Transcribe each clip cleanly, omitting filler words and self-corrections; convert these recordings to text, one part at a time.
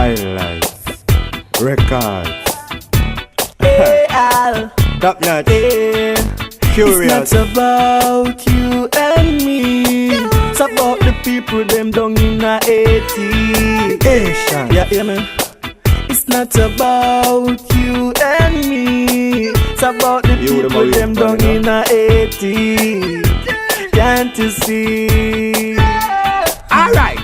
highlights, records. Hey, Al. Top notch. Hey. Qurious. It's not about you and me. It's about the people them down in Haiti. Asian. Yeah, yeah, man. It's not about you and me. It's about the people them down in Haiti. Can't you see? Alright.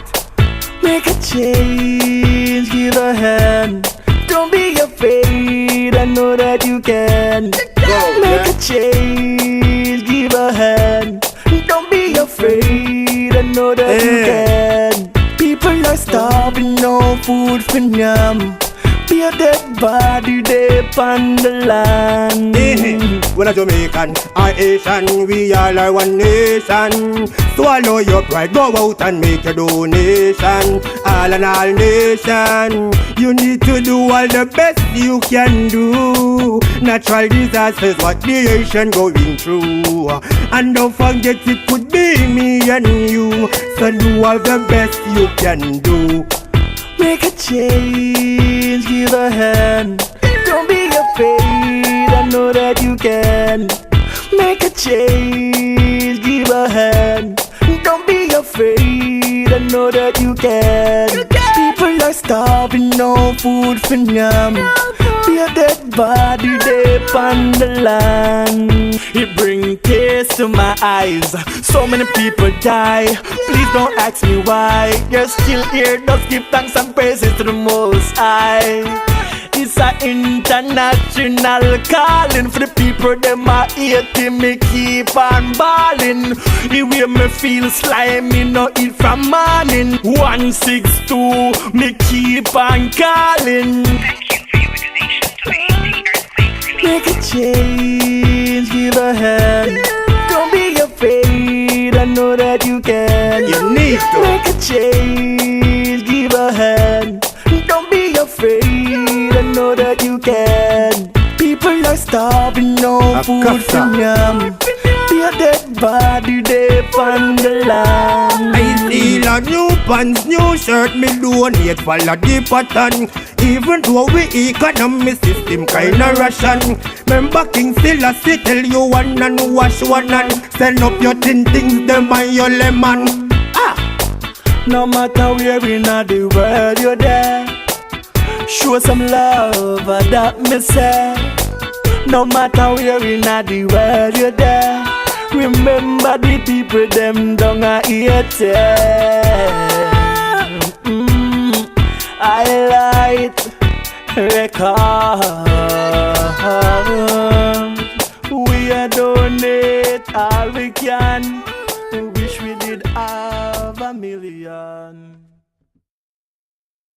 Make a change, give a hand. Don't be afraid, I know that you can. Make a change, give a hand. Don't be afraid, I know that you can. People are starving, no food for them. Be a dead body, they on the land. We're not Jamaican or Asian, we all are one nation. Swallow your pride, go out and make a donation. All and all nation, you need to do all the best you can do. Natural disasters, what the nation going through. And don't forget it could be me and you. So do all the best you can do. Make a change, give a hand. Don't be afraid, I know that you can. Make a change, give a hand. Don't be afraid, I know that you can. People are starving, no food for them. Be a dead body, they on the land. It bring tears to my eyes. So many people die. Please don't ask me why. You're still here, just give thanks and praises to the Most High. It's an international calling for the people them are hating me, keep on balling. The way me feel slimy, no eat from morning. 162, me keep on calling. Make a change, give a hand. Don't be afraid, I know that you can. You need to make a change, give a hand. Don't be afraid, I know that you can. People are starving, no food for them. Be a dead body, they on the land. I steal a new pants, new shirt, me donate for the pattern. Even though we economy system kinda Russian. Remember King Selassie tell you one and wash one and send up your tin things, them and your lemon. No matter where in the world you're there, show some love, that me say. No matter where in the world you're there, remember the people them down a Haiti. Highlight record. We a donate all we can. Wish we did have 1 million.